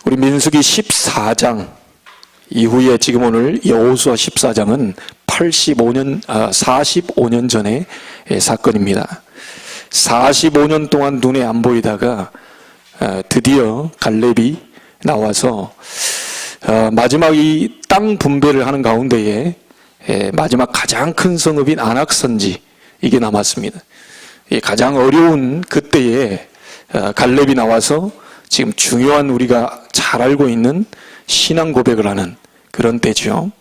우리 민수기 14장 이후에 지금 오늘 여호수아 14장은 45년 전의 사건입니다. 45년 동안 눈에 안 보이다가 드디어 갈렙이 나와서 마지막 이 땅 분배를 하는 가운데에 마지막 가장 큰 성읍인 안악산지 이게 남았습니다. 가장 어려운 그때에 갈렙이 나와서 지금 중요한 우리가 잘 알고 있는 신앙 고백을 하는 그런 때죠.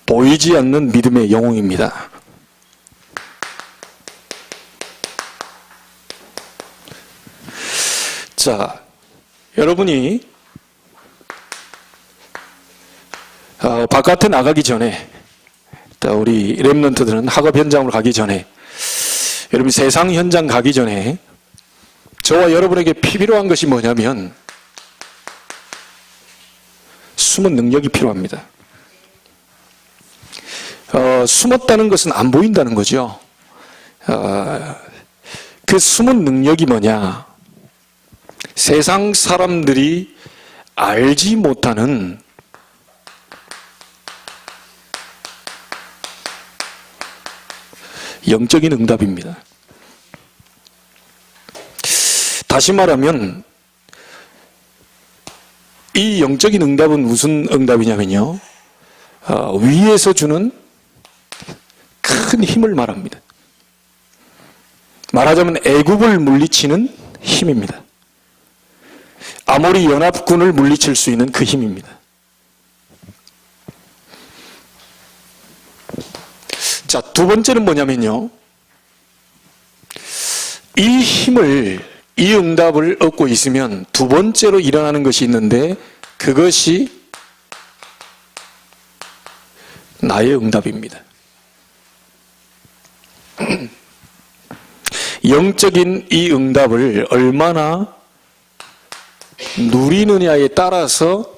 보이지 않는 믿음의 영웅입니다. 자, 여러분이 바깥에 나가기 전에, 우리 렘넌트들은 학업 현장으로 가기 전에, 여러분 세상 현장 가기 전에 저와 여러분에게 필요한 것이 뭐냐면 숨은 능력이 필요합니다. 숨었다는 것은 안 보인다는 거죠. 그 숨은 능력이 뭐냐? 세상 사람들이 알지 못하는 영적인 응답입니다. 다시 말하면 이 영적인 응답은 무슨 응답이냐면요, 위에서 주는 큰 힘을 말합니다. 말하자면 애굽을 물리치는 힘입니다. 아모리 연합군을 물리칠 수 있는 그 힘입니다. 자, 두 번째는 뭐냐면요, 이 힘을, 이 응답을 얻고 있으면 두 번째로 일어나는 것이 있는데 그것이 나의 응답입니다. 영적인 이 응답을 얼마나 누리느냐에 따라서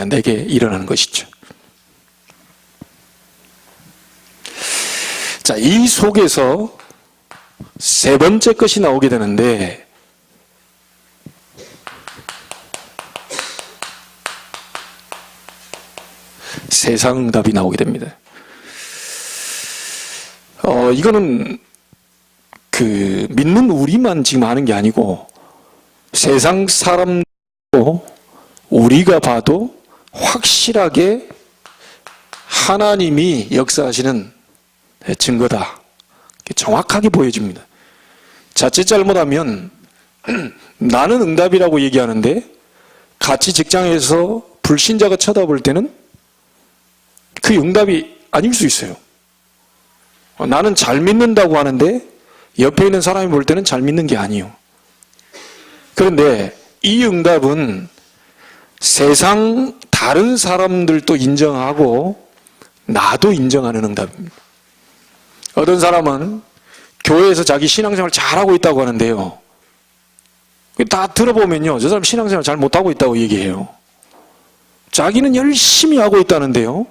내게 일어나는 것이죠. 자, 이 속에서 세 번째 것이 나오게 되는데, 세상 응답이 나오게 됩니다. 이거는 믿는 우리만 지금 아는 게 아니고 세상 사람도 우리가 봐도 확실하게 하나님이 역사하시는 증거다, 정확하게 보여집니다. 자칫 잘못하면 나는 응답이라고 얘기하는데 같이 직장에서 불신자가 쳐다볼 때는 그 응답이 아닐 수 있어요. 나는 잘 믿는다고 하는데 옆에 있는 사람이 볼 때는 잘 믿는 게 아니에요. 그런데 이 응답은 세상 다른 사람들도 인정하고 나도 인정하는 응답입니다. 어떤 사람은 교회에서 자기 신앙생활 잘하고 있다고 하는데요, 다 들어보면요, 저 사람 신앙생활 잘 못하고 있다고 얘기해요. 자기는 열심히 하고 있다는데요,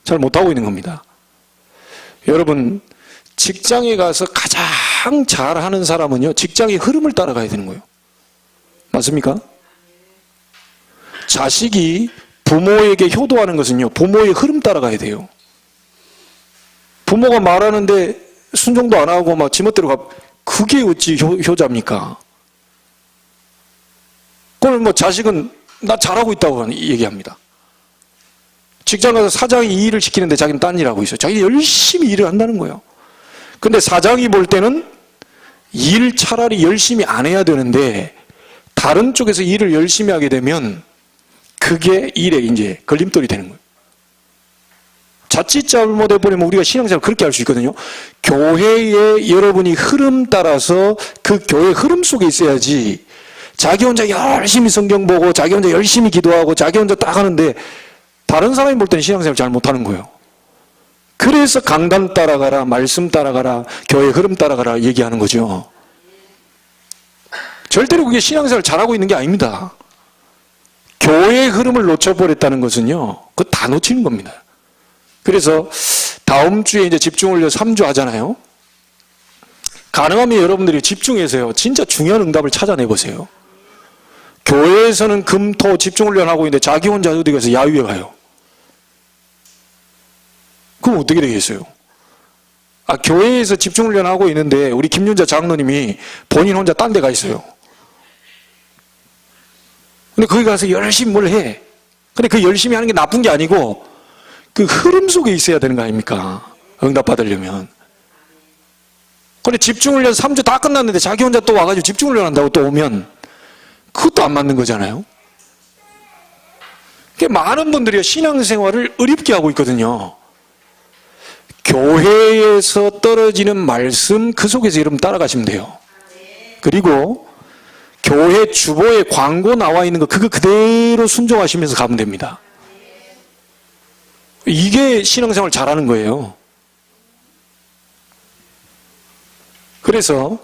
잘 못하고 있는 겁니다. 여러분, 직장에 가서 가장 잘하는 사람은요, 직장의 흐름을 따라가야 되는 거예요. 맞습니까? 자식이 부모에게 효도하는 것은요, 부모의 흐름 따라가야 돼요. 부모가 말하는데 순종도 안 하고 막 지멋대로 가, 그게 어찌 효자입니까? 그럼 자식은 나 잘하고 있다고 얘기합니다. 직장 가서 사장이 이 일을 시키는데 자기는 딴 일 하고 있어요. 자기 열심히 일을 한다는 거예요. 근데 사장이 볼 때는 일 차라리 열심히 안 해야 되는데 다른 쪽에서 일을 열심히 하게 되면 그게 일에 이제 걸림돌이 되는 거예요. 자칫 잘못해버리면 우리가 신앙생활 그렇게 할 수 있거든요. 교회에 여러분이 흐름 따라서 그 교회 흐름 속에 있어야지, 자기 혼자 열심히 성경 보고 자기 혼자 열심히 기도하고 자기 혼자 딱 하는데 다른 사람이 볼 때는 신앙생활 잘 못하는 거예요. 그래서 강단 따라가라, 말씀 따라가라, 교회 흐름 따라가라 얘기하는 거죠. 절대로 그게 신앙생활 잘하고 있는 게 아닙니다. 교회의 흐름을 놓쳐버렸다는 것은요, 그 다 놓치는 겁니다. 그래서 다음 주에 이제 집중훈련 3주 하잖아요. 가능하면 여러분들이 집중해서요, 진짜 중요한 응답을 찾아내보세요. 교회에서는 금, 토 집중훈련 하고 있는데 자기 혼자 어디 가서 야유회 가요. 그럼 어떻게 되겠어요? 교회에서 집중훈련 하고 있는데 우리 김윤자 장로님이 본인 혼자 딴 데 가 있어요. 근데 거기 가서 열심히 뭘 해. 근데 그 열심히 하는 게 나쁜 게 아니고 그 흐름 속에 있어야 되는 거 아닙니까? 응답 받으려면. 근데 집중훈련 3주 다 끝났는데 자기 혼자 또 와가지고 집중훈련 한다고 또 오면 그것도 안 맞는 거잖아요. 많은 분들이 신앙생활을 어렵게 하고 있거든요. 교회에서 떨어지는 말씀 그 속에서 여러분 따라가시면 돼요. 그리고 교회 주보에 광고 나와 있는 거 그거 그대로 순종하시면서 가면 됩니다. 이게 신앙생활 잘하는 거예요. 그래서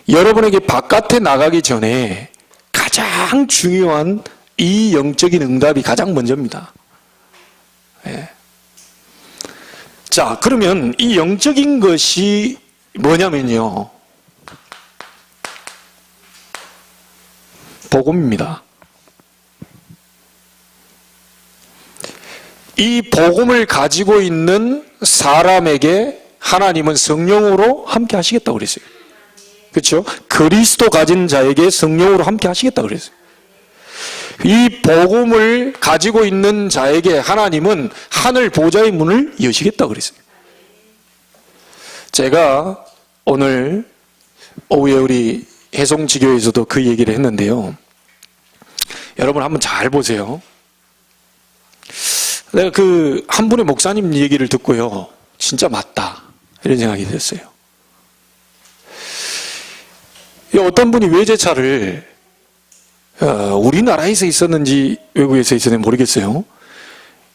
여러분에게 바깥에 나가기 전에 가장 중요한 이 영적인 응답이 가장 먼저입니다. 예. 자, 그러면 이 영적인 것이 뭐냐면요, 복음입니다. 이 복음을 가지고 있는 사람에게 하나님은 성령으로 함께 하시겠다고 그랬어요. 그렇죠? 그리스도 가진 자에게 성령으로 함께 하시겠다고 그랬어요. 이 복음을 가지고 있는 자에게 하나님은 하늘 보좌의 문을 여시겠다고 그랬어요. 제가 오늘 오후에 우리 해송지교에서도 그 얘기를 했는데요. 여러분 한번 잘 보세요. 내가 그 한 분의 목사님 얘기를 듣고요, 진짜 맞다 이런 생각이 들었어요. 어떤 분이 외제차를 우리나라에서 있었는지 외국에서 있었는지 모르겠어요.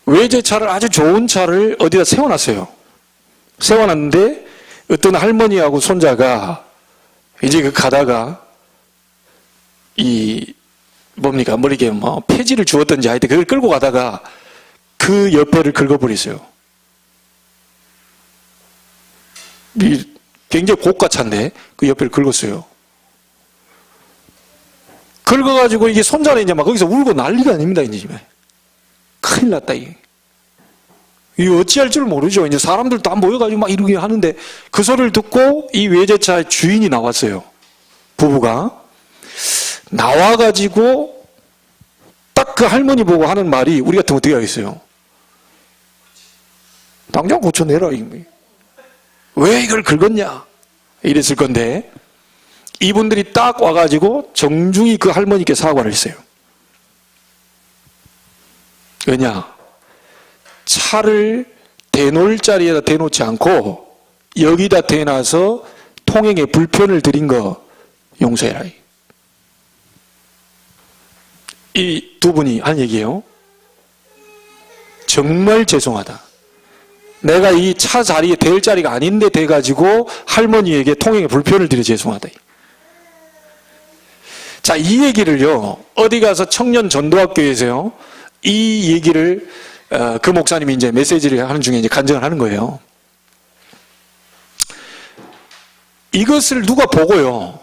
외제차를, 아주 좋은 차를 어디다 세워놨어요. 세워놨는데 어떤 할머니하고 손자가 이제 그 가다가 뭡니까, 머리에 뭐 폐지를 주었던지 하여튼 그걸 끌고 가다가 그 옆에를 긁어버렸어요. 굉장히 고가 차인데 그 옆에를 긁었어요. 긁어가지고 이게 손자는 이제 막 거기서 울고 난리가 아닙니다. 이제 큰일 났다 이게. 이거 어찌할 줄 모르죠. 이제 사람들 다 모여가지고 막 이러게 하는데 그 소리를 듣고 이 외제차의 주인이 나왔어요. 부부가 나와가지고 딱 그 할머니 보고 하는 말이, 우리 같으면 어떻게 하겠어요? 당장 고쳐내라. 왜 이걸 긁었냐? 이랬을 건데 이분들이 딱 와가지고 정중히 그 할머니께 사과를 했어요. 왜냐? 차를 대놓을 자리에다 대놓지 않고 여기다 대놔서 통행에 불편을 드린 거 용서해라. 이 두 분이 한 얘기예요. 정말 죄송하다. 내가 이 차 자리에 댈 자리가 아닌데 대가지고 할머니에게 통행에 불편을 드려 죄송하다. 자, 이 얘기를요, 어디 가서 청년 전도학교에서요, 이 얘기를 그 목사님이 이제 메시지를 하는 중에 이제 간증을 하는 거예요. 이것을 누가 보고요,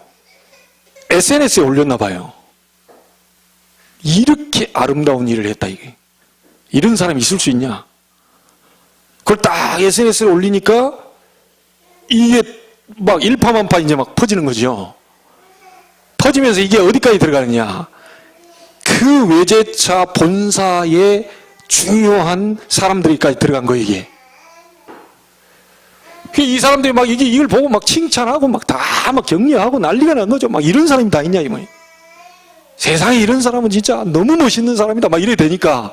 SNS에 올렸나 봐요. 이렇게 아름다운 일을 했다, 이게. 이런 사람이 있을 수 있냐? 그걸 딱 SNS에 올리니까 이게 막 일파만파 이제 막 퍼지는 거죠. 퍼지면서 이게 어디까지 들어가느냐? 그 외제차 본사에 중요한 사람들이까지 들어간 거예요, 이게. 이 사람들이 막 이걸 보고 막 칭찬하고 막 다 막 격려하고 난리가 난 거죠. 막 이런 사람이 다 있냐, 이 말이에요. 세상에 이런 사람은 진짜 너무 멋있는 사람이다. 막 이래 되니까,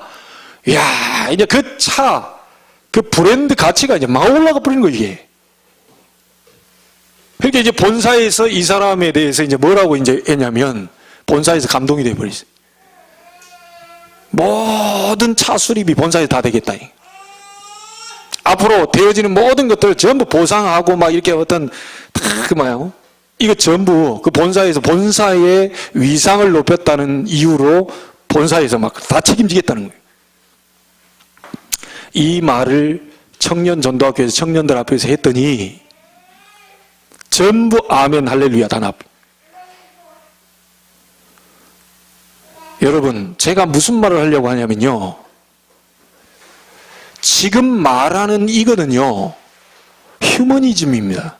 이야, 이제 그 차, 그 브랜드 가치가 이제 막 올라가 버리는 거예요, 이게. 그러니까 이제 본사에서 이 사람에 대해서 이제 뭐라고 이제 했냐면, 본사에서 감동이 돼버렸어요. 모든 차 수리비 본사에 다 되겠다. 앞으로 되어지는 모든 것들을 전부 보상하고 막 이렇게 어떤, 이거 전부 그 본사에서 본사의 위상을 높였다는 이유로 본사에서 막 다 책임지겠다는 거예요. 이 말을 청년 전도학교에서 청년들 앞에서 했더니 전부 아멘 할렐루야 단합. 여러분, 제가 무슨 말을 하려고 하냐면요, 지금 말하는 이거는요 휴머니즘입니다.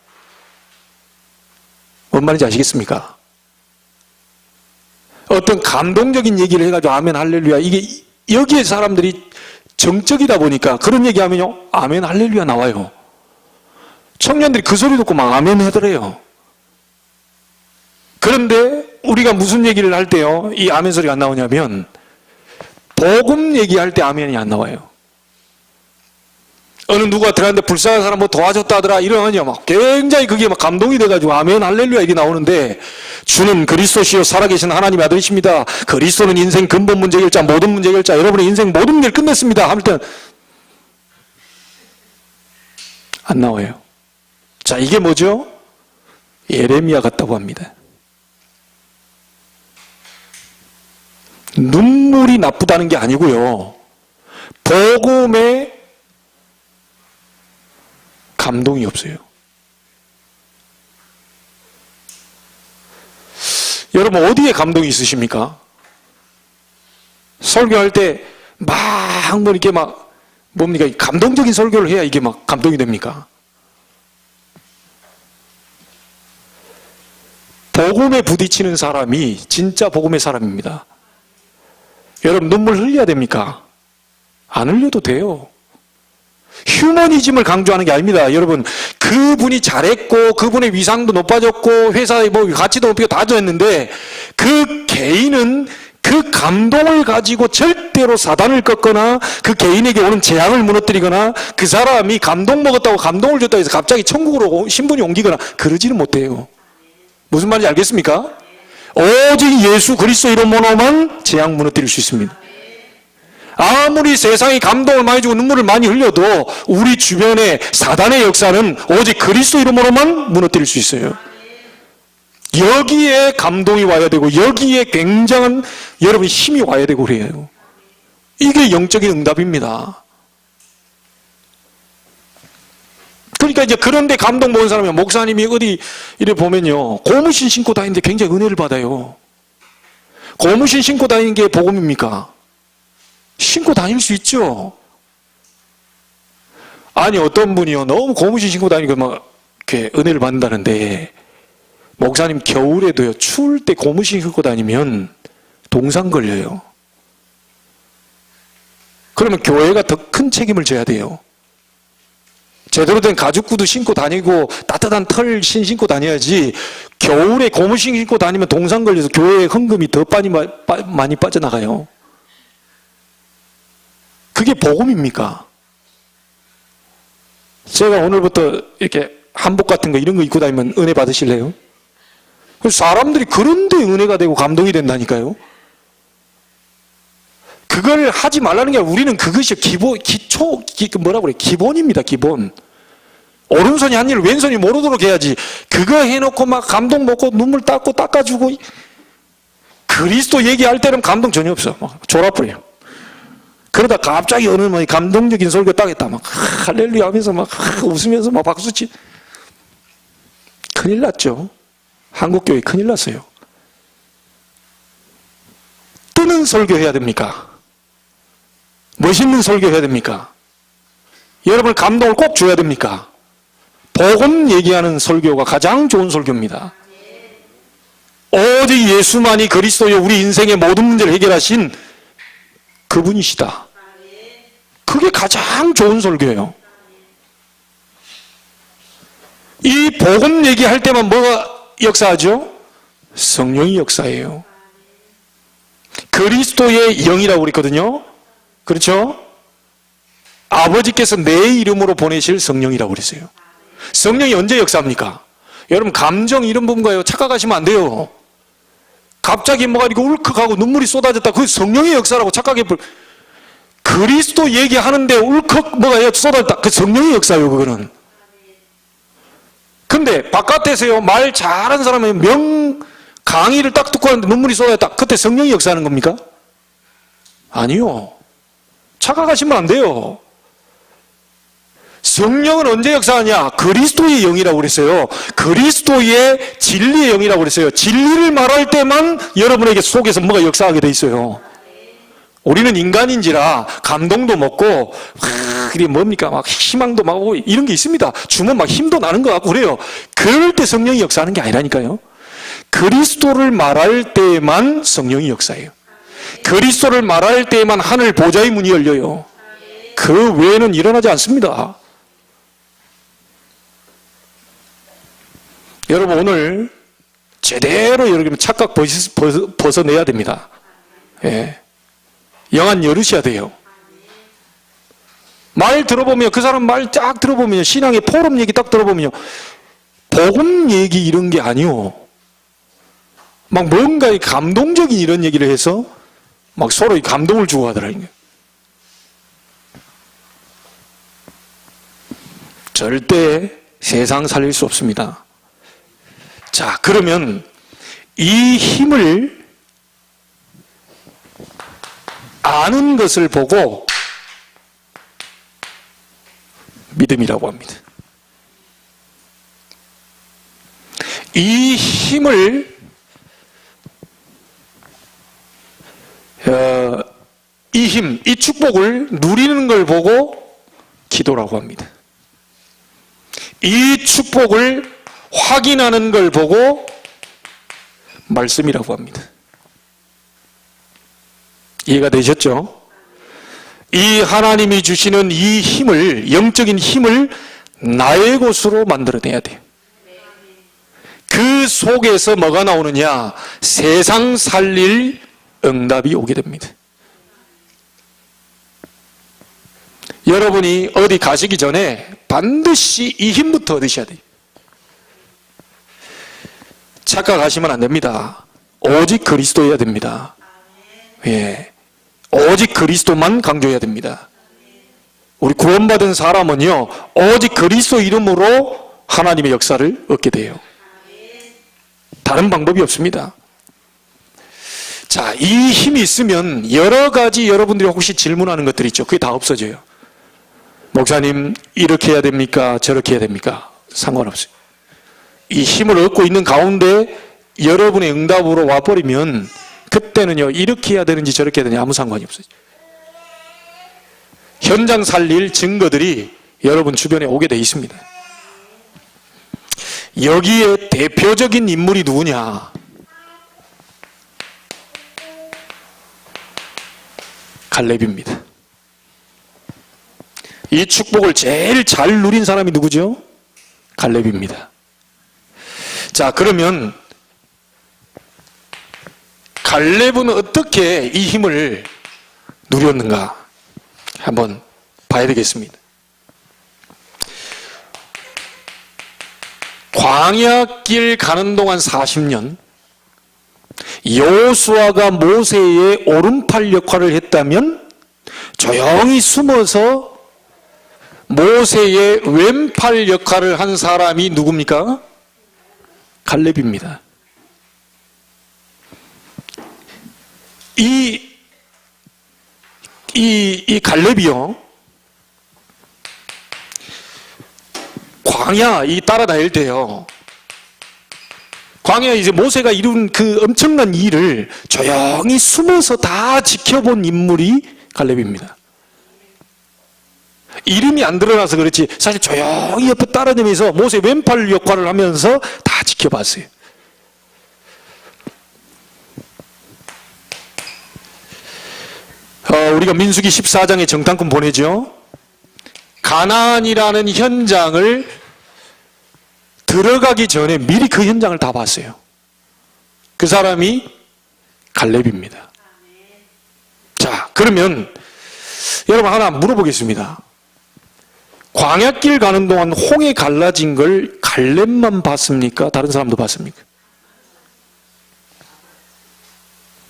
뭔 말인지 아시겠습니까? 어떤 감동적인 얘기를 해가지고 아멘 할렐루야, 이게 여기에 사람들이 정적이다 보니까 그런 얘기하면요 아멘 할렐루야 나와요. 청년들이 그 소리 듣고 막 아멘 하더래요. 그런데 우리가 무슨 얘기를 할 때요 이 아멘 소리가 안 나오냐면 복음 얘기할 때 아멘이 안 나와요. 어느 누가 들어갔는데 불쌍한 사람 뭐 도와줬다 하더라 이러면요 막 굉장히 그게 막 감동이 돼가지고 아멘 할렐루야 이게 나오는데, 주는 그리스도시요 살아계신 하나님의 아들이십니다. 그리스도는 인생 근본 문제 결자, 모든 문제 결자, 여러분의 인생 모든 문제를 끝냈습니다 할 때는 안 나와요. 자, 이게 뭐죠? 예레미야 같다고 합니다. 눈물이 나쁘다는 게 아니고요, 복음에 감동이 없어요. 여러분 어디에 감동이 있으십니까? 설교할 때 막 뭐 이렇게 막 뭡니까? 감동적인 설교를 해야 이게 막 감동이 됩니까? 복음에 부딪히는 사람이 진짜 복음의 사람입니다. 여러분 눈물 흘려야 됩니까? 안 흘려도 돼요. 휴머니즘을 강조하는 게 아닙니다. 여러분, 그분이 잘했고 그분의 위상도 높아졌고 회사의 뭐 가치도 높이고 다 좋았는데 그 개인은 그 감동을 가지고 절대로 사단을 꺾거나 그 개인에게 오는 재앙을 무너뜨리거나 그 사람이 감동 먹었다고 감동을 줬다고 해서 갑자기 천국으로 신분이 옮기거나 그러지는 못해요. 무슨 말인지 알겠습니까? 오직 예수 그리스도 이름으로만 재앙 무너뜨릴 수 있습니다. 아무리 세상이 감동을 많이 주고 눈물을 많이 흘려도 우리 주변에 사단의 역사는 오직 그리스도 이름으로만 무너뜨릴 수 있어요. 여기에 감동이 와야 되고 여기에 굉장한 여러분 힘이 와야 되고 그래요. 이게 영적인 응답입니다. 그러니까 이제 그런데 감동 먹은 사람이 목사님이 어디 이래 보면요 고무신 신고 다니는데 굉장히 은혜를 받아요. 고무신 신고 다니는 게 복음입니까? 신고 다닐 수 있죠. 아니 어떤 분이요 너무 고무신 신고 다니고 막 이렇게 은혜를 받는다는데, 목사님 겨울에도요 추울 때 고무신 신고 다니면 동상 걸려요. 그러면 교회가 더 큰 책임을 져야 돼요. 제대로 된 가죽 구두 신고 다니고 따뜻한 털 신고 다녀야지, 겨울에 고무신 신고 다니면 동상 걸려서 교회에 헌금이 더 많이 빠져나가요. 그게 복음입니까? 제가 오늘부터 이렇게 한복 같은 거 이런 거 입고 다니면 은혜 받으실래요? 사람들이 그런데 은혜가 되고 감동이 된다니까요. 그걸 하지 말라는 게 아니라 우리는 그것이 기본입니다. 기본. 오른손이 한 일을 왼손이 모르도록 해야지. 그거 해놓고 막 감동 먹고 눈물 닦고 닦아주고, 그리스도 얘기할 때는 감동 전혀 없어. 막 졸아버려요. 그러다 갑자기 어느 뭐 감동적인 설교 따겠다 막 할렐루야 하면서 막 웃으면서 막 박수치. 큰일 났죠. 한국교회 큰일 났어요. 뜨는 설교 해야 됩니까? 멋있는 설교 해야 됩니까? 여러분 감동을 꼭 줘야 됩니까? 복음 얘기하는 설교가 가장 좋은 설교입니다. 오직 예수만이 그리스도여 우리 인생의 모든 문제를 해결하신 그분이시다. 그게 가장 좋은 설교예요. 이 복음 얘기할 때만 뭐가 역사하죠? 성령이 역사해요. 그리스도의 영이라고 그랬거든요. 그렇죠? 아버지께서 내 이름으로 보내실 성령이라고 그랬어요. 성령이 언제 역사합니까? 여러분 감정 이런 부분가요 착각하시면 안 돼요. 갑자기 뭐가 이렇게 울컥하고 눈물이 쏟아졌다, 그 성령의 역사라고 착각해. 그리스도 얘기하는데 울컥 뭐가 쏟아졌다, 그 성령의 역사예요. 그거는. 근데 바깥에서요 말 잘하는 사람은 강의를 딱 듣고 하는데 눈물이 쏟아졌다, 그때 성령이 역사하는 겁니까? 아니요. 착각하시면 안 돼요. 성령은 언제 역사하냐? 그리스도의 영이라고 그랬어요. 그리스도의 진리의 영이라고 그랬어요. 진리를 말할 때만 여러분에게 속에서 뭐가 역사하게 돼 있어요. 우리는 인간인지라 감동도 먹고 그게 뭡니까? 막 희망도 막 오고 이런 게 있습니다. 주면 막 힘도 나는 것 같고 그래요. 그럴 때 성령이 역사하는 게 아니라니까요. 그리스도를 말할 때만 성령이 역사해요. 그리스도를 말할 때만 하늘 보좌의 문이 열려요. 그 외에는 일어나지 않습니다. 여러분 오늘 제대로 여러분 착각 벗어내야 됩니다. 예. 영안 열으셔야 돼요. 말 들어보면 그 사람 말 쫙 들어보면 신앙의 포럼 얘기 딱 들어보면요. 복음 얘기 이런 게 아니요. 막 뭔가 감동적인 이런 얘기를 해서 막 서로 감동을 주고 하더라고요. 절대 세상 살릴 수 없습니다. 자, 그러면 이 힘을 아는 것을 보고 믿음이라고 합니다. 이 힘을 이 축복을 누리는 걸 보고 기도라고 합니다. 이 축복을 확인하는 걸 보고 말씀이라고 합니다. 이해가 되셨죠? 이 하나님이 주시는 이 힘을, 영적인 힘을 나의 것으로 만들어내야 돼요. 그 속에서 뭐가 나오느냐? 세상 살릴 응답이 오게 됩니다. 여러분이 어디 가시기 전에 반드시 이 힘부터 얻으셔야 돼요. 착각하시면 안 됩니다. 오직 그리스도여야 됩니다. 예. 오직 그리스도만 강조해야 됩니다. 우리 구원받은 사람은요, 오직 그리스도 이름으로 하나님의 역사를 얻게 돼요. 다른 방법이 없습니다. 자, 이 힘이 있으면 여러 가지 여러분들이 혹시 질문하는 것들이 있죠. 그게 다 없어져요. 목사님, 이렇게 해야 됩니까? 저렇게 해야 됩니까? 상관없어요. 이 힘을 얻고 있는 가운데 여러분의 응답으로 와버리면 그때는요, 이렇게 해야 되는지 저렇게 해야 되는지 아무 상관이 없어요. 현장 살릴 증거들이 여러분 주변에 오게 돼 있습니다. 여기에 대표적인 인물이 누구냐? 갈렙입니다. 이 축복을 제일 잘 누린 사람이 누구죠? 갈렙입니다. 자, 그러면 갈렙은 어떻게 이 힘을 누렸는가 한번 봐야 되겠습니다. 광야길 가는 동안 40년 여호수아가 모세의 오른팔 역할을 했다면 조용히 숨어서 모세의 왼팔 역할을 한 사람이 누굽니까? 갈렙입니다. 이 갈렙이요, 광야 따라다닐 때요, 광야에 이제 모세가 이룬 그 엄청난 일을 조용히 숨어서 다 지켜본 인물이 갈렙입니다. 이름이 안 드러나서 그렇지 사실 조용히 옆에 따라다니면서 모세 왼팔 역할을 하면서 다 지켜봤어요. 우리가 민수기 14장에 정탐꾼 보내죠. 가나안이라는 현장을 들어가기 전에 미리 그 현장을 다 봤어요. 그 사람이 갈렙입니다. 자, 그러면 여러분 하나 물어보겠습니다. 광야길 가는 동안 홍해 갈라진 걸 갈렙만 봤습니까? 다른 사람도 봤습니까?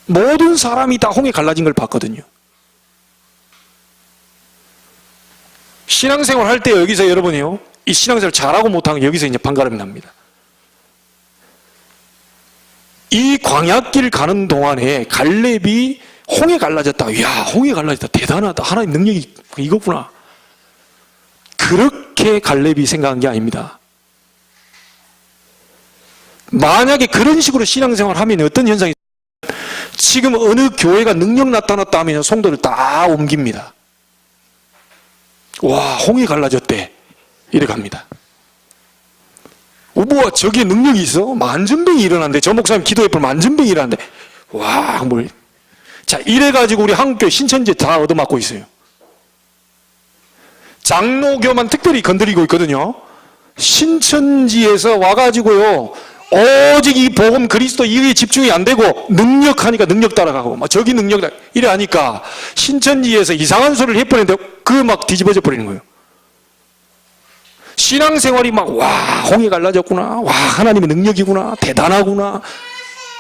모든 사람이 다 홍해 갈라진 걸 봤거든요. 신앙생활 할 때 여기서 여러분이요, 이 신앙생활 잘하고 못하고 여기서 이제 반가름이 납니다. 이 광야길 가는 동안에 갈렙이 홍해 갈라졌다. 이야, 홍해 갈라졌다. 대단하다. 하나님 능력이 이거구나. 그 그렇게 갈렙이 생각한 게 아닙니다. 만약에 그런 식으로 신앙생활을 하면 어떤 현상이 지금 어느 교회가 능력 나타났다 하면 성도를 다 옮깁니다. 와, 홍이 갈라졌대. 이래 갑니다. 우와, 저기에 능력이 있어? 만전병이 일어난대. 저 목사님 기도해볼 만전병이 일어난대. 와, 뭘. 자, 이래가지고 우리 한국교회 신천지 다 얻어맞고 있어요. 장로교만 특별히 건드리고 있거든요. 신천지에서 와가지고요, 오직 이 복음 그리스도 이에 집중이 안 되고 능력하니까 능력 따라가고 막 저기 능력 이래 하니까 신천지에서 이상한 소리를 해버리는데 그 막 뒤집어져 버리는 거예요. 신앙생활이 막 와, 홍이 갈라졌구나, 와, 하나님의 능력이구나, 대단하구나,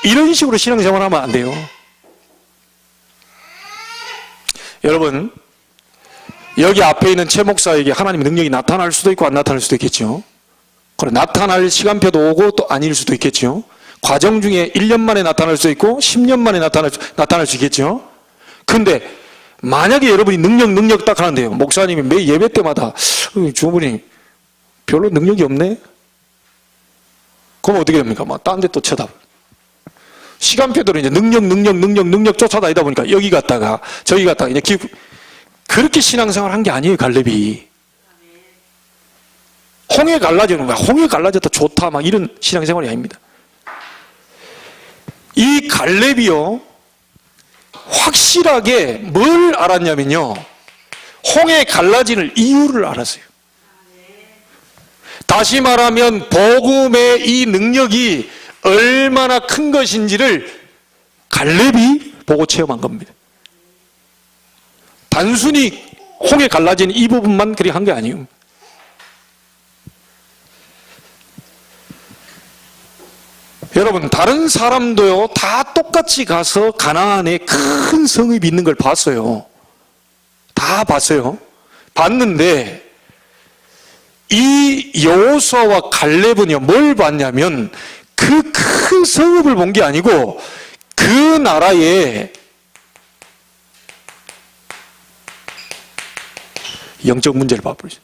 이런 식으로 신앙생활 하면 안 돼요. 여러분, 여기 앞에 있는 최 목사에게 하나님의 능력이 나타날 수도 있고 안 나타날 수도 있겠죠. 그래, 나타날 시간표도 오고 또 아닐 수도 있겠죠. 과정 중에 1년 만에 나타날 수도 있고 10년 만에 나타날 수 있겠죠. 근데 만약에 여러분이 능력 딱 하는데요, 목사님이 매 예배 때마다 저분이 별로 능력이 없네? 그럼 어떻게 됩니까? 막 딴 데 또 쳐다봐. 시간표대로 이제 능력 쫓아다니다 보니까 여기 갔다가 저기 갔다가 이제 그렇게 신앙생활 한 게 아니에요, 갈렙이. 홍해 갈라지는 거야. 홍해 갈라졌다 좋다 막 이런 신앙생활이 아닙니다. 이 갈렙이요, 확실하게 뭘 알았냐면요, 홍해 갈라지는 이유를 알았어요. 다시 말하면 복음의 이 능력이 얼마나 큰 것인지를 갈렙이 보고 체험한 겁니다. 단순히 홍해 갈라진 이 부분만 그리 한 게 아니에요. 여러분, 다른 사람도요, 다 똑같이 가서 가나안에 큰 성읍이 있는 걸 봤어요. 다 봤어요. 봤는데 이 여호수아와 갈렙은요, 뭘 봤냐면 그 큰 성읍을 본 게 아니고 그 나라의 영적 문제를 봐버리죠.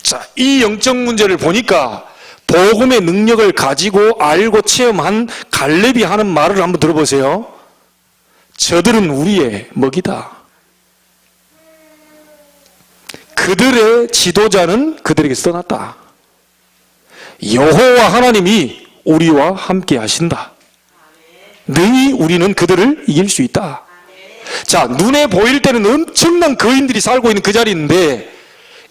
자, 이 영적 문제를 보니까 복음의 능력을 가지고 알고 체험한 갈렙이 하는 말을 한번 들어보세요. 저들은 우리의 먹이다. 그들의 지도자는 그들에게서 떠났다. 여호와 하나님이 우리와 함께 하신다. 능히 우리는 그들을 이길 수 있다. 자, 눈에 보일 때는 엄청난 거인들이 살고 있는 그 자리인데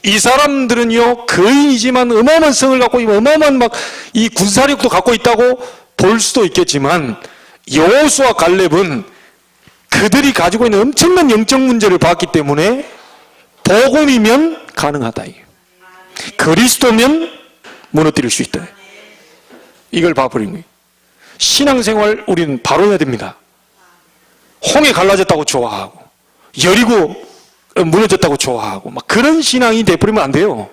이 사람들은요, 거인이지만 어마어마한 성을 갖고 있고 어마어마한 막 이 군사력도 갖고 있다고 볼 수도 있겠지만 여호수아 갈렙은 그들이 가지고 있는 엄청난 영적 문제를 봤기 때문에 복음이면 가능하다. 그리스도면 무너뜨릴 수 있다. 이걸 봐버린 거예요. 신앙생활 우리는 바로 해야 됩니다. 홍해 갈라졌다고 좋아하고 여리고 무너졌다고 좋아하고 막 그런 신앙이 돼버리면 안 돼요.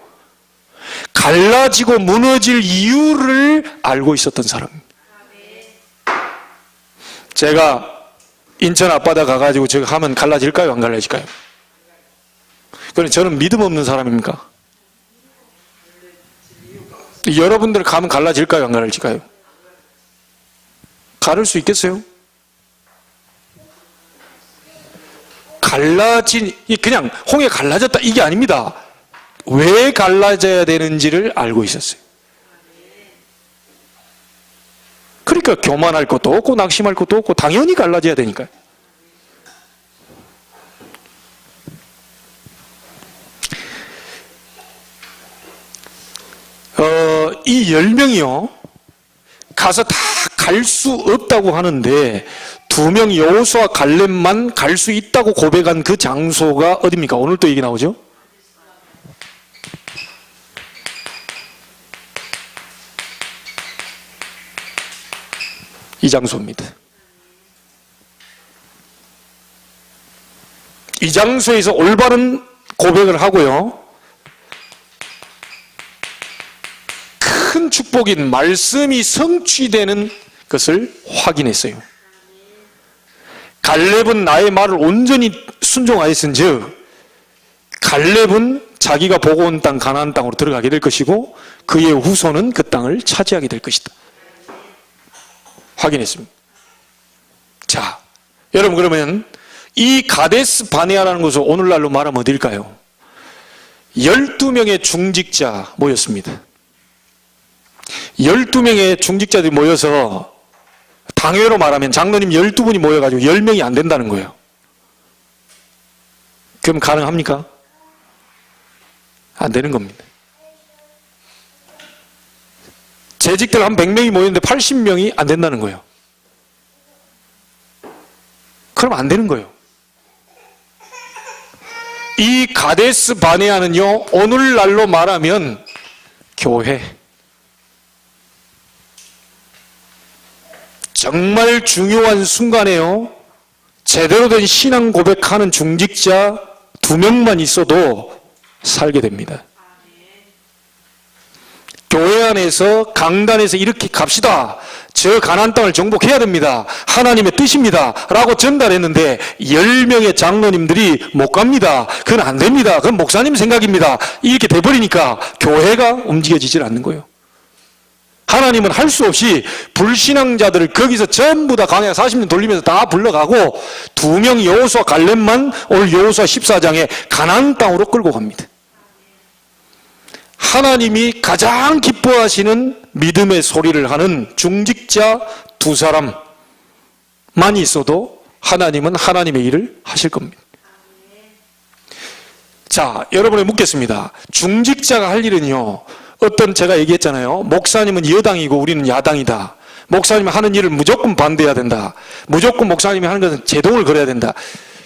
갈라지고 무너질 이유를 알고 있었던 사람입니다. 제가 인천 앞바다 가가지고 저거 하면 갈라질까요? 안 갈라질까요? 그럼 저는 믿음 없는 사람입니까? 여러분들 가면 갈라질까요? 안 갈라질까요? 가를 수 있겠어요? 그냥 홍해 갈라졌다 이게 아닙니다. 왜 갈라져야 되는지를 알고 있었어요. 그러니까 교만할 것도 없고 낙심할 것도 없고 당연히 갈라져야 되니까요. 이 10명이요 가서 다 갈 수 없다고 하는데 2명 여호수아 갈렙만 갈 수 있다고 고백한 그 장소가 어디입니까? 오늘 또 얘기 나오죠? 이 장소입니다. 이 장소에서 올바른 고백을 하고요, 큰 축복인 말씀이 성취되는 것을 확인했어요. 갈렙은 나의 말을 온전히 순종하였은즉 갈렙은 자기가 보고 온 땅 가나안 땅으로 들어가게 될 것이고 그의 후손은 그 땅을 차지하게 될 것이다. 확인했습니다. 자, 여러분 그러면 이 가데스 바네아라는 곳을 오늘날로 말하면 어딜까요? 12명의 중직자 모였습니다. 12명의 중직자들이 모여서 당회로 말하면 장로님 12분이 모여가지고 10명이 안 된다는 거예요. 그럼 가능합니까? 안 되는 겁니다. 재직들 한 100명이 모였는데 80명이 안 된다는 거예요. 그럼 안 되는 거예요. 이 가데스 바네아는요, 오늘날로 말하면 교회. 정말 중요한 순간에요, 제대로 된 신앙 고백하는 중직자 2명만 있어도 살게 됩니다. 교회 안에서 강단에서 이렇게 갑시다. 저 가나안 땅을 정복해야 됩니다. 하나님의 뜻입니다. 라고 전달했는데 10명의 장로님들이 못 갑니다. 그건 안 됩니다. 그건 목사님 생각입니다. 이렇게 돼버리니까 교회가 움직여지질 않는 거예요. 하나님은 할 수 없이 불신앙자들을 거기서 전부 다 광야 40년 돌리면서 다 불러가고 2명 여호수아 갈렙만 오늘 여호수아 14장에 가나안 땅으로 끌고 갑니다. 하나님이 가장 기뻐하시는 믿음의 소리를 하는 중직자 2사람만 있어도 하나님은 하나님의 일을 하실 겁니다. 자, 여러분에 묻겠습니다. 중직자가 할 일은요, 어떤 제가 얘기했잖아요. 목사님은 여당이고 우리는 야당이다. 목사님이 하는 일을 무조건 반대해야 된다. 무조건 목사님이 하는 것은 제동을 걸어야 된다.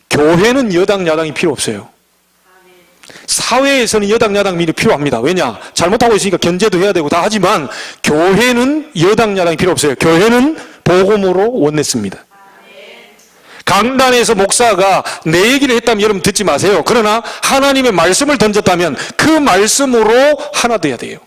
교회는 여당 야당이 필요 없어요. 사회에서는 여당 야당 밀이 필요합니다. 왜냐? 잘못하고 있으니까 견제도 해야 되고 다 하지만 교회는 여당 야당이 필요 없어요. 교회는 복음으로 원냈습니다. 강단에서 목사가 내 얘기를 했다면 여러분 듣지 마세요. 그러나 하나님의 말씀을 던졌다면 그 말씀으로 하나 돼야 돼요.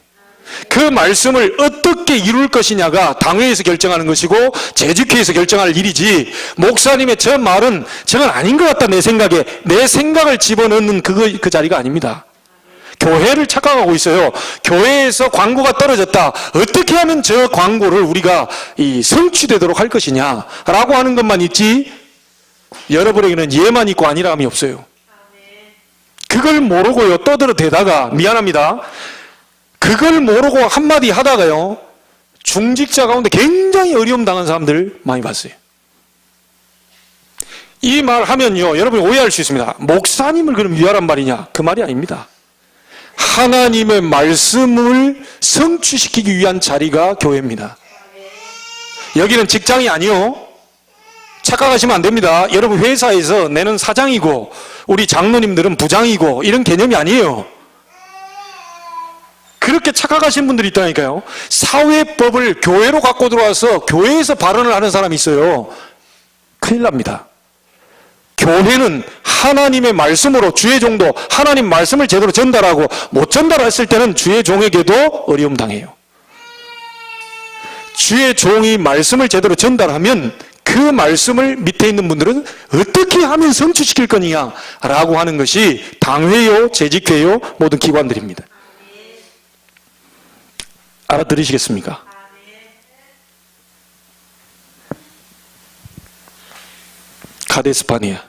그 말씀을 어떻게 이룰 것이냐가 당회에서 결정하는 것이고 재직회에서 결정할 일이지, 목사님의 저 말은 저건 아닌 것 같다 내 생각에, 내 생각을 집어넣는 그 자리가 아닙니다. 교회를 착각하고 있어요. 교회에서 광고가 떨어졌다. 어떻게 하면 저 광고를 우리가 성취되도록 할 것이냐 라고 하는 것만 있지, 여러분에게는 예만 있고 아니라함이 없어요. 그걸 모르고요, 떠들어대다가, 미안합니다, 그걸 모르고 한마디 하다가요, 중직자 가운데 굉장히 어려움 당한 사람들 많이 봤어요. 이 말 하면요, 여러분이 오해할 수 있습니다. 목사님을 그럼 위하란 말이냐? 그 말이 아닙니다. 하나님의 말씀을 성취시키기 위한 자리가 교회입니다. 여기는 직장이 아니요, 착각하시면 안 됩니다. 여러분 회사에서 내는 사장이고 우리 장로님들은 부장이고 이런 개념이 아니에요. 그렇게 착각하시는 분들이 있다니까요. 사회법을 교회로 갖고 들어와서 교회에서 발언을 하는 사람이 있어요. 큰일 납니다. 교회는 하나님의 말씀으로, 주의 종도 하나님 말씀을 제대로 전달하고 못 전달했을 때는 주의 종에게도 어려움 당해요. 주의 종이 말씀을 제대로 전달하면 그 말씀을 밑에 있는 분들은 어떻게 하면 성취시킬 거냐 라고 하는 것이 당회요, 재직회요, 모든 기관들입니다. 알아들으시겠습니까? 가데스 바네아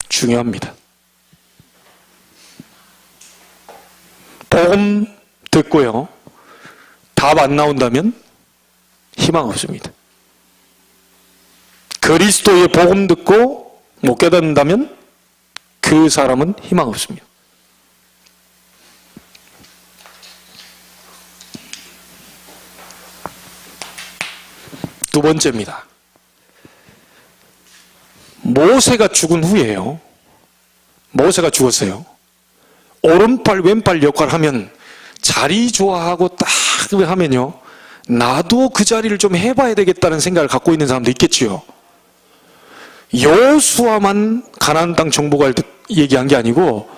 중요합니다. 복음 듣고요, 답 안 나온다면 희망 없습니다. 그리스도의 복음 듣고 못 깨닫는다면 그 사람은 희망 없습니다. 두 번째입니다. 모세가 죽은 후에요, 모세가 죽었어요. 오른팔 왼팔 역할을 하면 자리 좋아하고 딱 하면요, 나도 그 자리를 좀 해봐야 되겠다는 생각을 갖고 있는 사람도 있겠지요. 여호수아만 가나안 땅 정복할 때 얘기한 게 아니고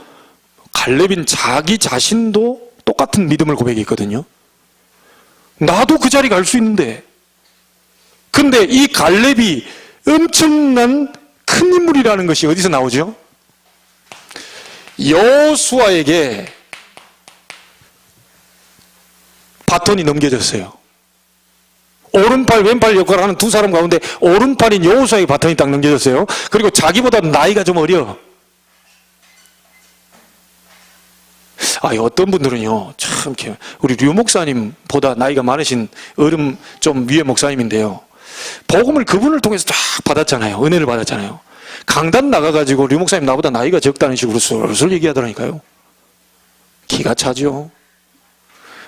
갈렙인 자기 자신도 똑같은 믿음을 고백했거든요. 나도 그 자리 갈 수 있는데. 근데 이 갈렙이 엄청난 큰 인물이라는 것이 어디서 나오죠? 여호수아에게 바톤이 넘겨졌어요. 오른팔 왼팔 역할을 하는 두 사람 가운데 오른팔인 여호수아에게 바톤이 딱 넘겨졌어요. 그리고 자기보다 나이가 좀 어려. 어떤 분들은요, 참, 우리 류 목사님보다 나이가 많으신 어른 좀 위에 목사님인데요. 복음을 그분을 통해서 쫙 받았잖아요. 은혜를 받았잖아요. 강단 나가가지고 류 목사님 나보다 나이가 적다는 식으로 술술 얘기하더라니까요. 기가 차죠.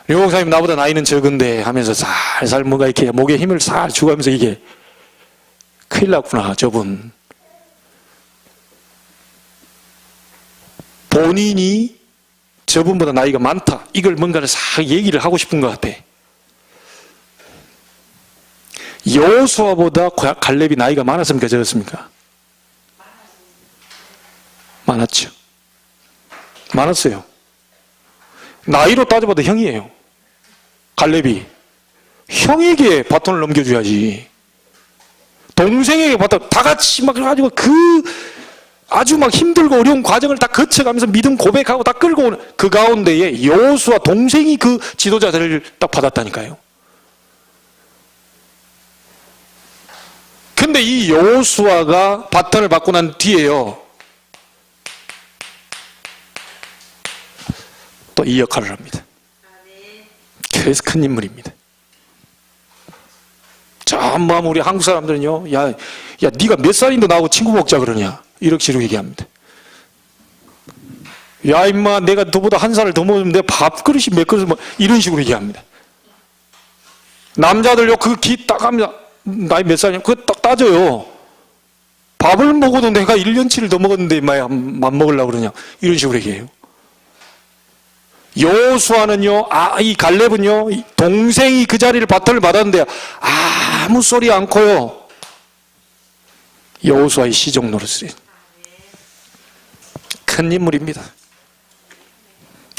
류 목사님 나보다 나이는 적은데 하면서 살살 뭔가 이렇게 목에 힘을 살 주고 하면서 이게 큰일 났구나, 저분. 본인이 저분보다 나이가 많다. 이걸 뭔가를 싹 얘기를 하고 싶은 것 같아. 여호수아보다 갈렙이 나이가 많았습니까? 적었습니까? 많았죠. 많았어요. 나이로 따져봐도 형이에요. 갈렙이. 형에게 바톤을 넘겨줘야지. 동생에게 바톤, 다 같이 막 그래가지고 아주 막 힘들고 어려운 과정을 다 거쳐가면서 믿음 고백하고 다 끌고 오는 그 가운데에 여호수아 동생이 그 지도자들을 딱 받았다니까요. 근데 이 여호수아가 바톤을 받고 난 뒤에요, 또 이 역할을 합니다. 그래서 큰 인물입니다. 전부 우리 한국 사람들은요, 야 네가 몇 살인데 나하고 친구 먹자 그러냐, 이렇게 식으로 얘기합니다. 야 임마, 내가 너보다 한 살을 더 먹으면 내가 밥그릇이 몇 그릇, 뭐 이런 식으로 얘기합니다. 남자들요, 그 기 딱 합니다. 나이 몇 살이냐, 그거 딱 따져요. 밥을 먹어도 내가 1년치를 더 먹었는데 임마 맘 먹으려고 그러냐, 이런 식으로 얘기해요. 여호수아는요, 이 갈렙은요, 동생이 그 자리를 바톤을 받았는데 아무 소리 않고요, 여호수아의 시종 노릇을 해요. 큰 인물입니다.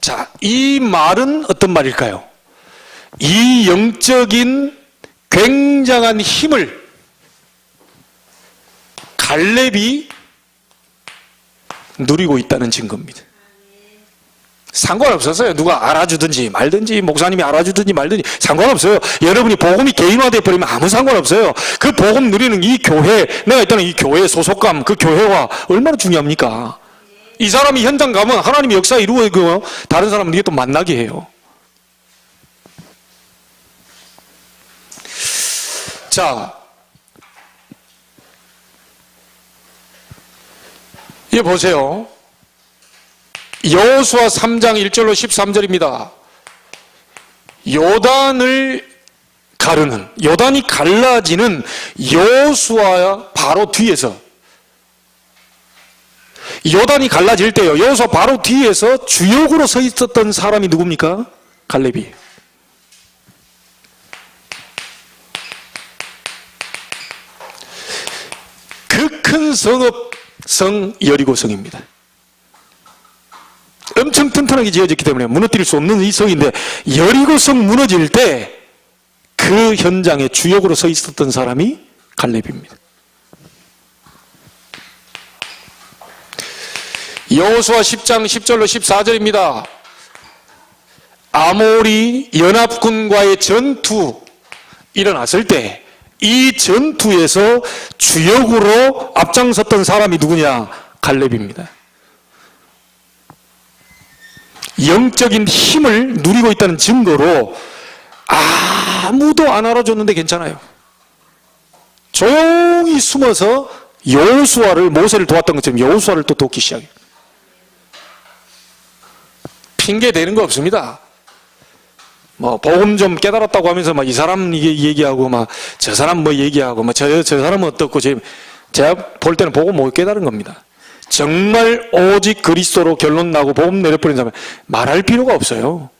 자, 이 말은 어떤 말일까요? 이 영적인 굉장한 힘을 갈렙이 누리고 있다는 증거입니다. 상관없었어요. 누가 알아주든지 말든지, 목사님이 알아주든지 말든지 상관없어요. 여러분이 복음이 개인화되어 버리면 아무 상관없어요. 그 복음 누리는 이 교회, 내가 있다는 이 교회의 소속감, 그 교회와 얼마나 중요합니까? 이 사람이 현장 가면 하나님의 역사 이루어지고 다른 사람은 이게 또 만나게 해요. 자, 이거 보세요. 여호수아 3장 1절로 13절입니다. 요단을 가르는, 요단이 갈라지는 여호수아 바로 뒤에서, 요단이 갈라질 때요, 여호수아 바로 뒤에서 주역으로 서 있었던 사람이 누굽니까? 갈렙이에요. 그 큰 성읍성 여리고성입니다. 엄청 튼튼하게 지어졌기 때문에 무너뜨릴 수 없는 이 성인데, 여리고성 무너질 때 그 현장에 주역으로 서 있었던 사람이 갈렙입니다. 여호수아 10장 10절로 14절입니다. 아모리 연합군과의 전투 일어났을 때 이 전투에서 주역으로 앞장섰던 사람이 누구냐? 갈렙입니다. 영적인 힘을 누리고 있다는 증거로 아무도 안 알아줬는데 괜찮아요. 조용히 숨어서 여호수아를, 모세를 도왔던 것처럼 여호수아를 또 돕기 시작해요. 핑계 대는 거 없습니다. 뭐 복음 좀 깨달았다고 하면서 막 이 사람 이게 얘기하고 막 저 사람 뭐 얘기하고 뭐 저 사람은 어떻고, 제가 볼 때는 복음 못 깨달은 겁니다. 정말 오직 그리스도로 결론 나고 복음 내려버린 사람은 말할 필요가 없어요.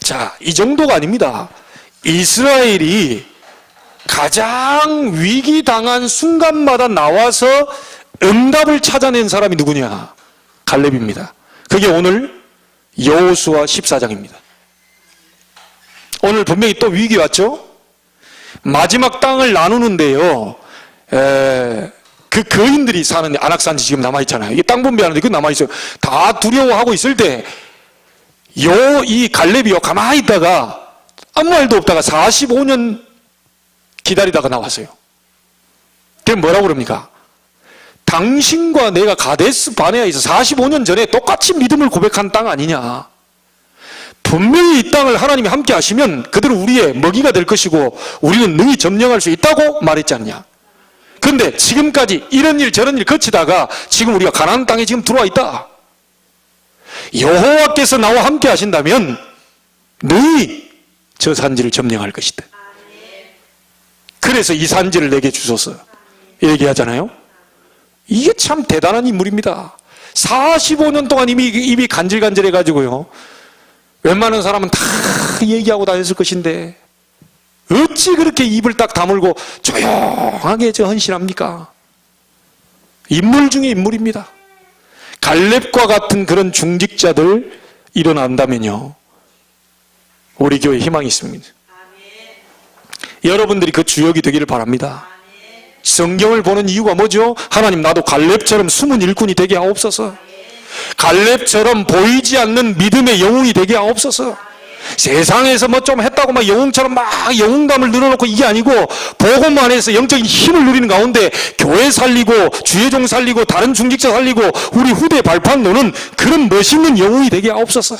자, 이 정도가 아닙니다. 이스라엘이 가장 위기당한 순간마다 나와서 응답을 찾아낸 사람이 누구냐? 갈렙입니다. 그게 오늘 여호수아 14장입니다. 오늘 분명히 또 위기 왔죠? 마지막 땅을 나누는데요. 그 거인들이 사는 안악산지 지금 남아있잖아요. 이게 땅 분배하는데 그거 남아있어요. 다 두려워하고 있을 때, 이 갈렙이요, 가만히 있다가 아무 말도 없다가 45년 기다리다가 나왔어요. 그게 뭐라고 그럽니까? 당신과 내가 가데스 바네아에서 45년 전에 똑같이 믿음을 고백한 땅 아니냐. 분명히 이 땅을 하나님이 함께 하시면 그들은 우리의 먹이가 될 것이고 우리는 능히 점령할 수 있다고 말했지 않냐. 그런데 지금까지 이런 일 저런 일 거치다가 지금 우리가 가나안 땅에 지금 들어와 있다. 여호와께서 나와 함께 하신다면 능히 저 산지를 점령할 것이다. 그래서 이 산지를 내게 주소서 얘기하잖아요. 이게 참 대단한 인물입니다. 45년 동안 이미 입이 간질간질해 가지고요, 웬만한 사람은 다 얘기하고 다녔을 것인데 어찌 그렇게 입을 딱 다물고 조용하게 헌신합니까? 인물 중에 인물입니다. 갈렙과 같은 그런 중직자들 일어난다면요, 우리 교회에 희망이 있습니다. 여러분들이 그 주역이 되기를 바랍니다. 성경을 보는 이유가 뭐죠? 하나님, 나도 갈렙처럼 숨은 일꾼이 되게 하옵소서. 갈렙처럼 보이지 않는 믿음의 영웅이 되게 하옵소서. 세상에서 뭐 좀 했다고 막 영웅처럼 막 영웅감을 늘어놓고 이게 아니고, 복음만 해서 영적인 힘을 누리는 가운데 교회 살리고 주의종 살리고 다른 중직자 살리고 우리 후대 발판 노는 그런 멋있는 영웅이 되게 하옵소서.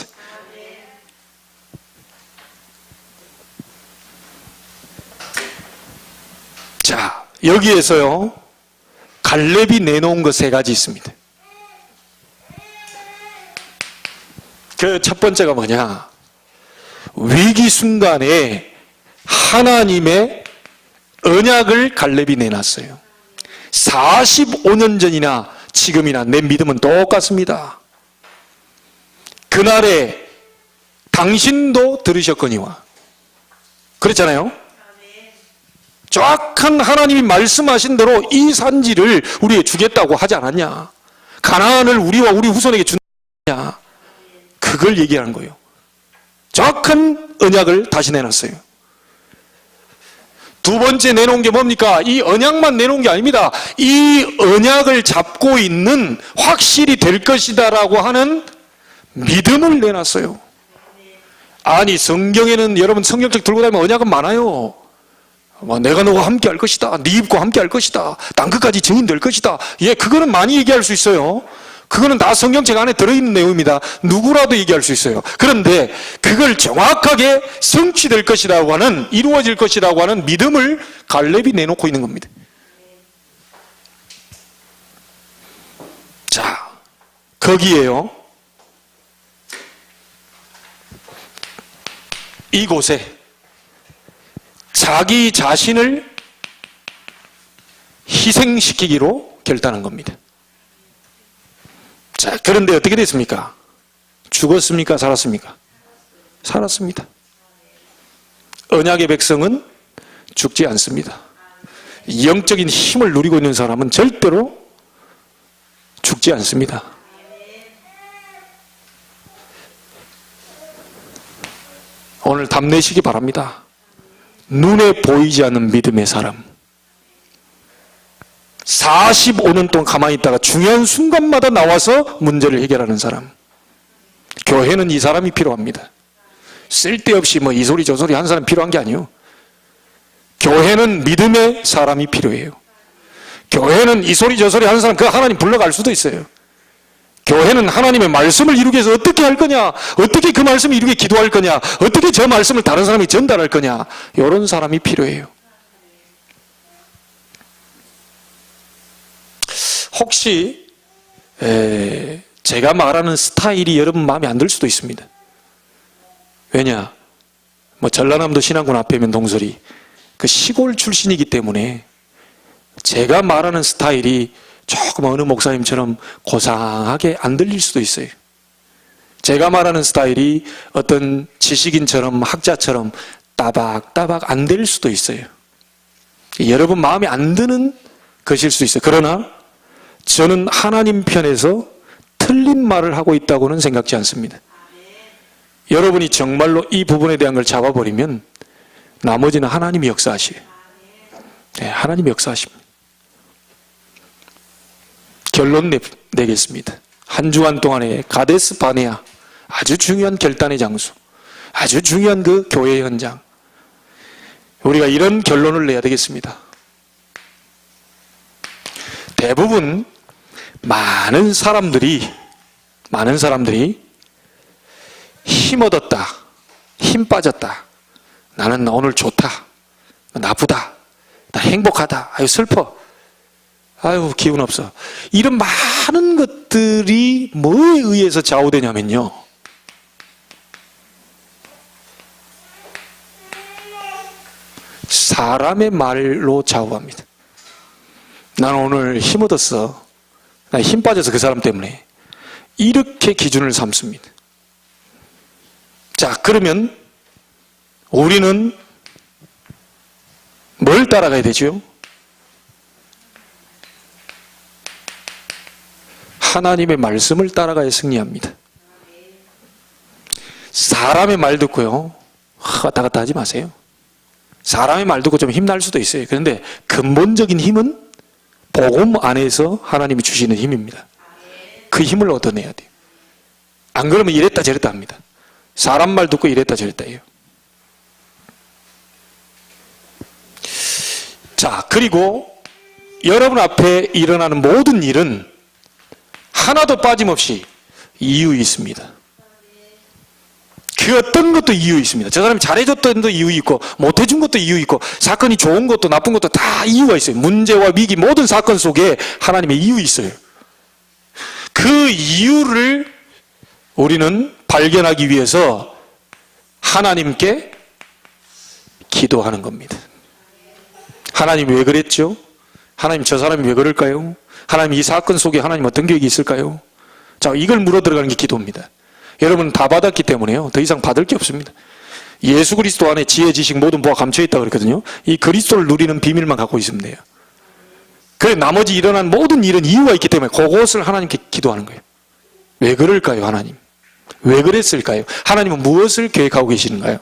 자, 여기에서요, 갈렙이 내놓은 것 3가지 있습니다. 그 첫 번째가 뭐냐? 위기 순간에 하나님의 언약을 갈렙이 내놨어요. 45년 전이나 지금이나 내 믿음은 똑같습니다. 그날에 당신도 들으셨거니와. 그랬잖아요. 정확한 하나님이 말씀하신 대로 이 산지를 우리에게 주겠다고 하지 않았냐? 가나안을 우리와 우리 후손에게 주냐? 그걸 얘기하는 거예요. 정확한 언약을 다시 내놨어요. 두 번째 내놓은 게 뭡니까? 이 언약만 내놓은 게 아닙니다. 이 언약을 잡고 있는, 확실히 될 것이다라고 하는 믿음을 내놨어요. 아니, 성경에는 여러분 성경책 들고 다니면 언약은 많아요. 내가 너와 함께 할 것이다. 네 입과 함께 할 것이다. 땅끝까지 증인될 것이다. 예, 그거는 많이 얘기할 수 있어요. 그거는 다 성경책 안에 들어있는 내용입니다. 누구라도 얘기할 수 있어요. 그런데 그걸 정확하게 성취될 것이라고 하는, 이루어질 것이라고 하는 믿음을 갈렙이 내놓고 있는 겁니다. 자, 거기에요, 이곳에 자기 자신을 희생시키기로 결단한 겁니다. 자, 그런데 어떻게 됐습니까? 죽었습니까? 살았습니까? 살았습니다. 언약의 백성은 죽지 않습니다. 영적인 힘을 누리고 있는 사람은 절대로 죽지 않습니다. 오늘 답내시기 바랍니다. 눈에 보이지 않는 믿음의 사람, 45년 동안 가만히 있다가 중요한 순간마다 나와서 문제를 해결하는 사람, 교회는 이 사람이 필요합니다. 쓸데없이 뭐 이 소리 저 소리 한 사람 필요한 게 아니에요. 교회는 믿음의 사람이 필요해요. 교회는 이 소리 저 소리 하는 사람, 그 하나님 불러갈 수도 있어요. 교회는 하나님의 말씀을 이루기 위해서 어떻게 할 거냐, 어떻게 그 말씀을 이루게 기도할 거냐, 어떻게 저 말씀을 다른 사람이 전달할 거냐, 이런 사람이 필요해요. 혹시 제가 말하는 스타일이 여러분 마음에 안 들 수도 있습니다. 왜냐, 뭐 전라남도 신안군 앞에면 동설이 그 시골 출신이기 때문에 제가 말하는 스타일이 조금 어느 목사님처럼 고상하게 안 들릴 수도 있어요. 제가 말하는 스타일이 어떤 지식인처럼 학자처럼 따박따박 안 들릴 수도 있어요. 여러분 마음에 안 드는 것일 수 있어요. 그러나 저는 하나님 편에서 틀린 말을 하고 있다고는 생각지 않습니다. 여러분이 정말로 이 부분에 대한 걸 잡아버리면 나머지는 하나님이 역사하시에요. 네, 하나님이 역사하십니다. 결론 내겠습니다. 한 주간 동안에 가데스 바네아, 아주 중요한 결단의 장소, 아주 중요한 그 교회 현장, 우리가 이런 결론을 내야 되겠습니다. 대부분 많은 사람들이 힘 얻었다, 힘 빠졌다, 나는 오늘 좋다, 나쁘다, 나 행복하다, 아유 슬퍼, 아유 기운 없어, 이런 많은 것들이 뭐에 의해서 좌우되냐면요, 사람의 말로 좌우합니다. 나는 오늘 힘 얻었어, 나 힘 빠져서 그 사람 때문에, 이렇게 기준을 삼습니다. 자, 그러면 우리는 뭘 따라가야 되죠? 하나님의 말씀을 따라가야 승리합니다. 사람의 말 듣고요, 왔다 갔다 하지 마세요. 사람의 말 듣고 좀 힘날 수도 있어요. 그런데 근본적인 힘은 복음 안에서 하나님이 주시는 힘입니다. 그 힘을 얻어내야 돼요. 안 그러면 이랬다 저랬다 합니다. 사람 말 듣고 이랬다 저랬다 해요. 자, 그리고 여러분 앞에 일어나는 모든 일은 하나도 빠짐없이 이유 있습니다. 그 어떤 것도 이유 있습니다. 저 사람이 잘해줬던 것도 이유 있고, 못해준 것도 이유 있고, 사건이 좋은 것도 나쁜 것도 다 이유가 있어요. 문제와 위기 모든 사건 속에 하나님의 이유 있어요. 그 이유를 우리는 발견하기 위해서 하나님께 기도하는 겁니다. 하나님 왜 그랬죠? 하나님 저 사람이 왜 그럴까요? 하나님 이 사건 속에 하나님 어떤 계획이 있을까요? 자, 이걸 물어 들어가는 게 기도입니다. 여러분 다 받았기 때문에요, 더 이상 받을 게 없습니다. 예수 그리스도 안에 지혜, 지식, 모든 보가 감춰있다고 그랬거든요. 이 그리스도를 누리는 비밀만 갖고 있으면 돼요. 그래, 나머지 일어난 모든 일은 이유가 있기 때문에 그것을 하나님께 기도하는 거예요. 왜 그럴까요, 하나님? 왜 그랬을까요? 하나님은 무엇을 계획하고 계시는가요?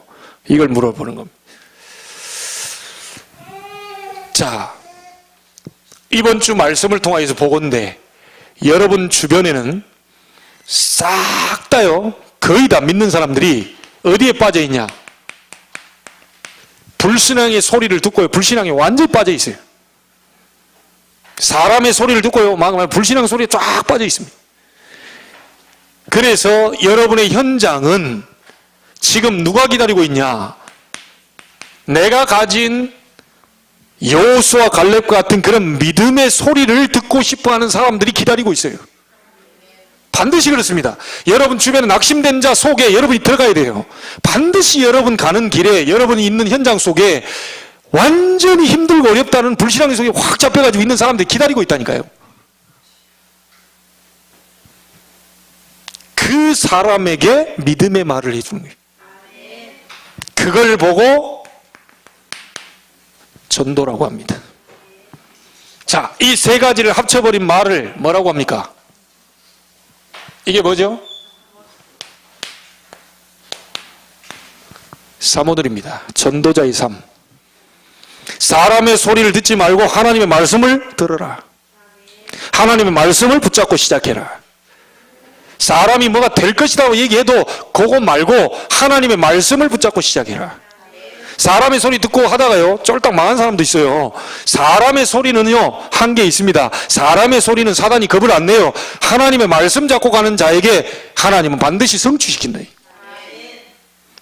이걸 물어보는 겁니다. 자, 이번 주 말씀을 통해서 보건대 여러분 주변에는 싹 다요, 거의 다 믿는 사람들이 어디에 빠져 있냐? 불신앙의 소리를 듣고요, 불신앙에 완전히 빠져 있어요. 사람의 소리를 듣고요, 막 불신앙 소리에 쫙 빠져 있습니다. 그래서 여러분의 현장은 지금 누가 기다리고 있냐? 내가 가진 여호수아 갈렙과 같은 그런 믿음의 소리를 듣고 싶어하는 사람들이 기다리고 있어요. 반드시 그렇습니다. 여러분 주변에 낙심된 자 속에 여러분이 들어가야 돼요. 반드시 여러분 가는 길에, 여러분이 있는 현장 속에 완전히 힘들고 어렵다는 불신앙의 속에 확 잡혀가지고 있는 사람들이 기다리고 있다니까요. 그 사람에게 믿음의 말을 해주는 거예요. 그걸 보고 전도라고 합니다. 자, 이 세 가지를 합쳐버린 말을 뭐라고 합니까? 이게 뭐죠? 사모들입니다. 전도자의 삶. 사람의 소리를 듣지 말고 하나님의 말씀을 들어라. 하나님의 말씀을 붙잡고 시작해라. 사람이 뭐가 될 것이라고 얘기해도 그거 말고 하나님의 말씀을 붙잡고 시작해라. 사람의 소리 듣고 하다가요, 쫄딱 망한 사람도 있어요. 사람의 소리는요, 한계 있습니다. 사람의 소리는 사단이 겁을 안 내요. 하나님의 말씀 잡고 가는 자에게 하나님은 반드시 성취시킨다.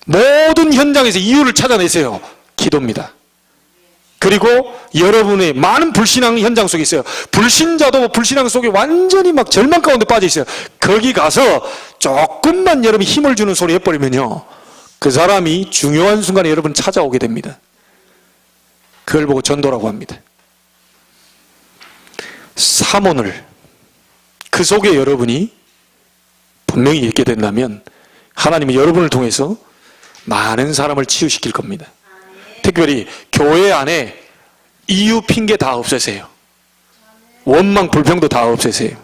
모든 현장에서 이유를 찾아내세요. 기도입니다. 그리고 여러분의 많은 불신앙 현장 속에 있어요. 불신자도 불신앙 속에 완전히 막 절망 가운데 빠져 있어요. 거기 가서 조금만 여러분이 힘을 주는 소리 해버리면요, 그 사람이 중요한 순간에 여러분 찾아오게 됩니다. 그걸 보고 전도라고 합니다. 사모늘, 그 속에 여러분이 분명히 있게 된다면 하나님은 여러분을 통해서 많은 사람을 치유시킬 겁니다. 특별히 교회 안에 이유 핑계 다 없애세요. 원망 불평도 다 없애세요.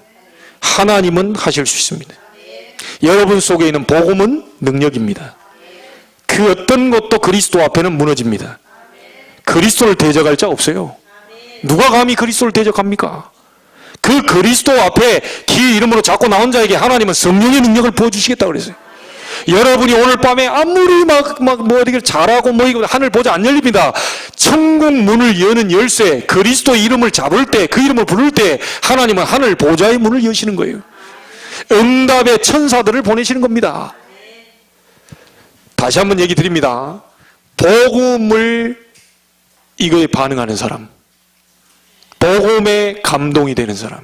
하나님은 하실 수 있습니다. 여러분 속에 있는 복음은 능력입니다. 그 어떤 것도 그리스도 앞에는 무너집니다. 그리스도를 대적할 자 없어요. 누가 감히 그리스도를 대적합니까? 그 그리스도 앞에 기 이름으로 자꾸 나온 자에게 하나님은 성령의 능력을 부어주시겠다고 그랬어요. 여러분이 오늘 밤에 아무리 뭐 어디를 잘하고 뭐 이거 하늘 보자 안 열립니다. 천국 문을 여는 열쇠, 그리스도 이름을 잡을 때, 그 이름을 부를 때 하나님은 하늘 보좌의 문을 여시는 거예요. 응답의 천사들을 보내시는 겁니다. 다시 한번 얘기 드립니다. 복음을 이거에 반응하는 사람, 복음에 감동이 되는 사람,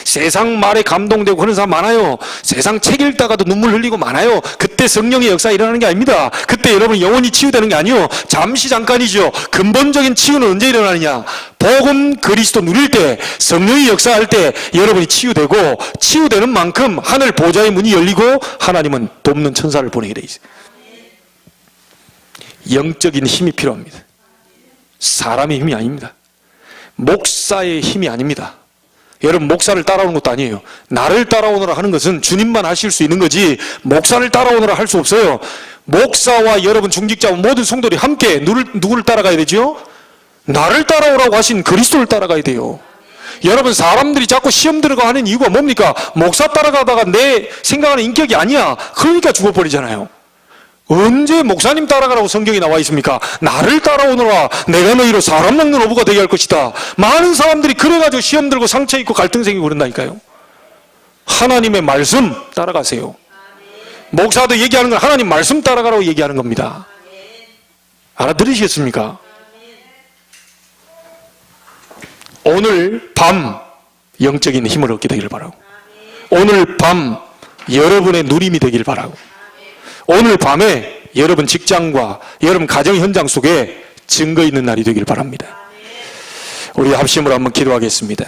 세상 말에 감동되고 그런 사람 많아요. 세상 책 읽다가도 눈물 흘리고 많아요. 그때 성령의 역사 일어나는 게 아닙니다. 그때 여러분 영원히 치유되는 게 아니요, 잠시 잠깐이죠. 근본적인 치유는 언제 일어나느냐? 복음 그리스도 누릴 때, 성령의 역사할 때 여러분이 치유되고, 치유되는 만큼 하늘 보좌의 문이 열리고 하나님은 돕는 천사를 보내게 돼 있어요. 영적인 힘이 필요합니다. 사람의 힘이 아닙니다. 목사의 힘이 아닙니다. 여러분, 목사를 따라오는 것도 아니에요. 나를 따라오느라 하는 것은 주님만 하실 수 있는 거지 목사를 따라오느라 할 수 없어요. 목사와 여러분 중직자와 모든 성도들이 함께 누구를 따라가야 되죠? 나를 따라오라고 하신 그리스도를 따라가야 돼요. 여러분, 사람들이 자꾸 시험 들어가 하는 이유가 뭡니까? 목사 따라가다가 내 생각하는 인격이 아니야. 그러니까 죽어버리잖아요. 언제 목사님 따라가라고 성경이 나와 있습니까? 나를 따라오너라. 내가 너희로 사람 먹는 어부가 되게 할 것이다. 많은 사람들이 그래가지고 시험 들고 상처 입고 갈등 생기고 그런다니까요. 하나님의 말씀 따라가세요. 목사도 얘기하는 건 하나님 말씀 따라가라고 얘기하는 겁니다. 알아들으시겠습니까? 오늘 밤 영적인 힘을 얻게 되기를 바라고, 오늘 밤 여러분의 누림이 되기를 바라고, 오늘 밤에 여러분 직장과 여러분 가정 현장 속에 증거 있는 날이 되길 바랍니다. 우리 합심으로 한번 기도하겠습니다.